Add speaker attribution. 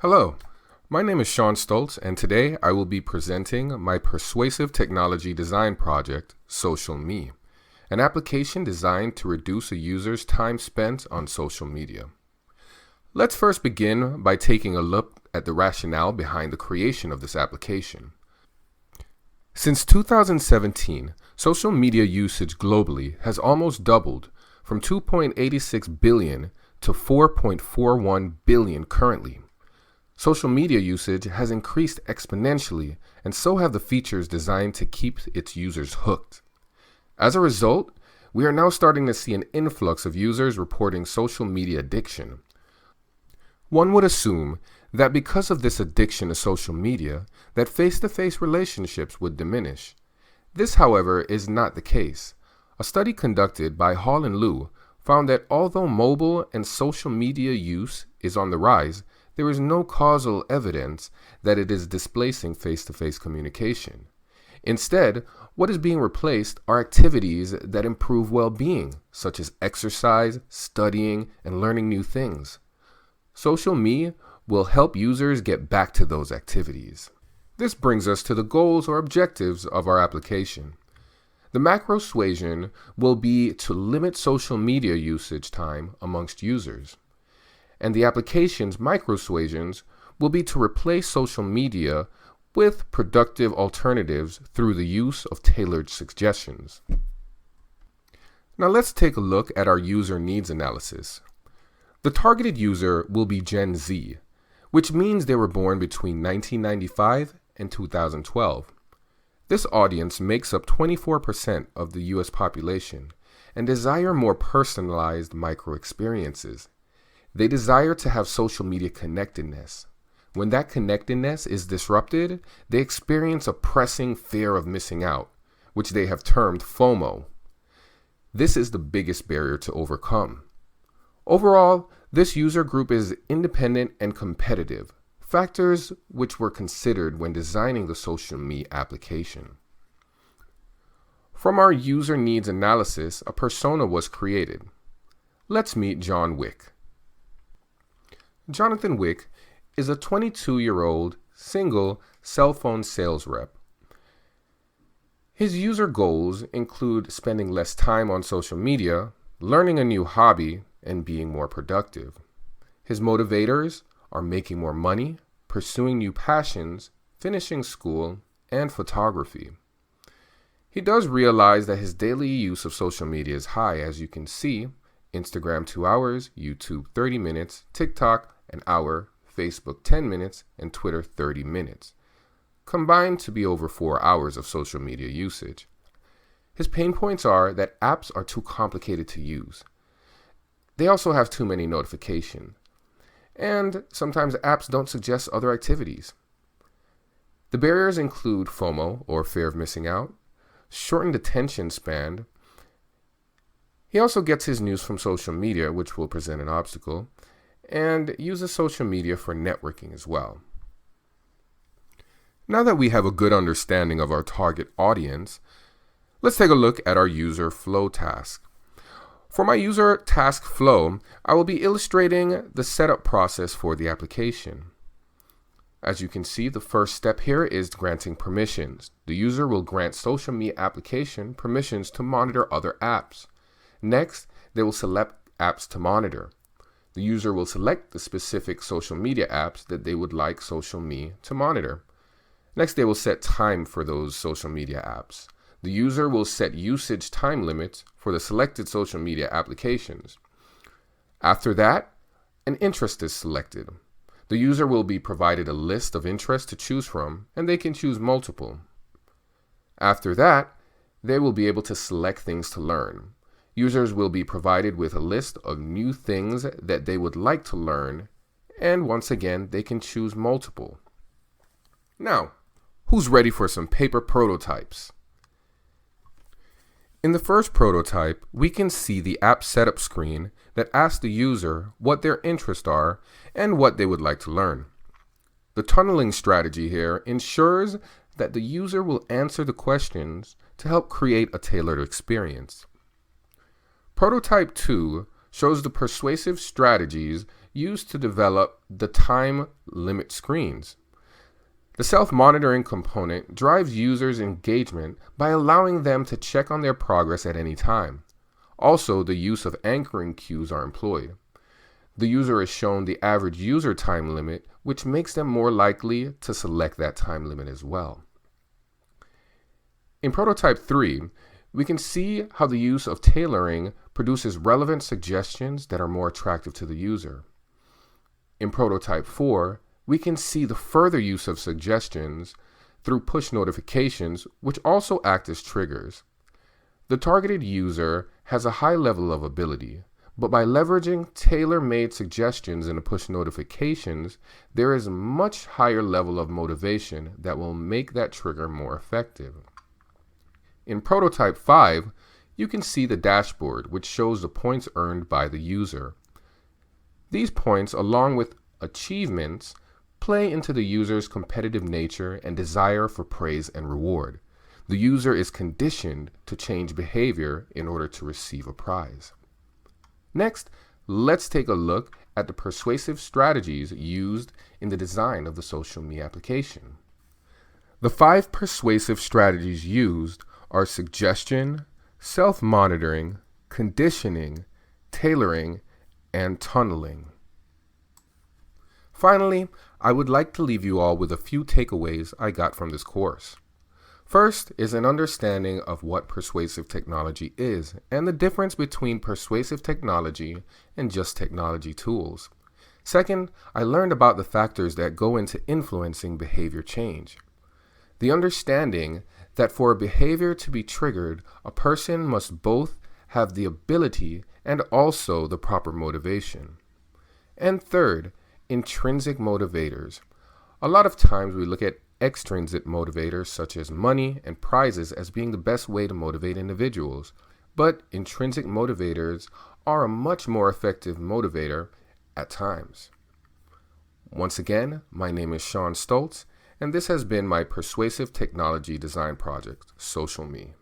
Speaker 1: Hello, my name is Sean Stoltz, and today I will be presenting my persuasive technology design project, SocialME, an application designed to reduce a user's time spent on social media. Let's first begin by taking a look at the rationale behind the creation of this application. Since 2017, social media usage globally has almost doubled from 2.86 billion to 4.41 billion currently. Social media usage has increased exponentially, and so have the features designed to keep its users hooked. As a result, we are now starting to see an influx of users reporting social media addiction. One would assume that because of this addiction to social media, that face-to-face relationships would diminish. This, however, is not the case. A study conducted by Hall and Liu found that although mobile and social media use is on the rise, there is no causal evidence that it is displacing face-to-face communication. Instead, what is being replaced are activities that improve well-being, such as exercise, studying, and learning new things. SocialME will help users get back to those activities. This brings us to the goals or objectives of our application. The macro suasion will be to limit social media usage time amongst users. And the application's micro suasions will be to replace social media with productive alternatives through the use of tailored suggestions. Now let's take a look at our user needs analysis. The targeted user will be Gen Z, which means they were born between 1995 and 2012. This audience makes up 24% of the US population and desire more personalized micro experiences. They desire to have social media connectedness. When that connectedness is disrupted, they experience a pressing fear of missing out, which they have termed FOMO. This is the biggest barrier to overcome. Overall, this user group is independent and competitive, factors which were considered when designing the SocialME application. From our user needs analysis, a persona was created. Let's meet John Wick. Jonathan Wick is a 22-year-old single cell phone sales rep. His user goals include spending less time on social media, learning a new hobby, and being more productive. His motivators are making more money, pursuing new passions, finishing school, and photography. He does realize that his daily use of social media is high, as you can see: Instagram 2 hours, YouTube 30 minutes, TikTok an hour, Facebook 10 minutes, and Twitter 30 minutes, combined to be over 4 hours of social media usage. His pain points are that apps are too complicated to use. They also have too many notifications, and sometimes apps don't suggest other activities. The barriers include FOMO, or fear of missing out, shortened attention span. He also gets his news from social media, which will present an obstacle, and uses social media for networking as well. Now that we have a good understanding of our target audience, let's take a look at our user flow task. For my user task flow, I will be illustrating the setup process for the application. As you can see, the first step here is granting permissions. The user will grant SocialME application permissions to monitor other apps. Next, they will select apps to monitor. The user will select the specific social media apps that they would like SocialME to monitor. Next, they will set time for those social media apps. The user will set usage time limits for the selected social media applications. After that, an interest is selected. The user will be provided a list of interests to choose from, and they can choose multiple. After that, they will be able to select things to learn. Users will be provided with a list of new things that they would like to learn, and once again, they can choose multiple. Now, who's ready for some paper prototypes? In the first prototype, we can see the app setup screen that asks the user what their interests are and what they would like to learn. The tunneling strategy here ensures that the user will answer the questions to help create a tailored experience. Prototype 2 shows the persuasive strategies used to develop the time limit screens. The self-monitoring component drives users' engagement by allowing them to check on their progress at any time. Also, the use of anchoring cues are employed. The user is shown the average user time limit, which makes them more likely to select that time limit as well. In Prototype 3, we can see how the use of tailoring produces relevant suggestions that are more attractive to the user. In Prototype 4, we can see the further use of suggestions through push notifications, which also act as triggers. The targeted user has a high level of ability, but by leveraging tailor-made suggestions in the push notifications, there is a much higher level of motivation that will make that trigger more effective. In Prototype 5, you can see the dashboard, which shows the points earned by the user. These points, along with achievements, play into the user's competitive nature and desire for praise and reward. The user is conditioned to change behavior in order to receive a prize. Next, let's take a look at the persuasive strategies used in the design of the SocialME application. The 5 persuasive strategies used are suggestion, self-monitoring, conditioning, tailoring, and tunneling. Finally, I would like to leave you all with a few takeaways I got from this course. First is an understanding of what persuasive technology is and the difference between persuasive technology and just technology tools. Second, I learned about the factors that go into influencing behavior change. The understanding that for a behavior to be triggered, a person must both have the ability and also the proper motivation. And third, intrinsic motivators. A lot of times we look at extrinsic motivators such as money and prizes as being the best way to motivate individuals, but intrinsic motivators are a much more effective motivator at times. Once again, my name is Sean Stoltz, and this has been my persuasive technology design project, SocialME.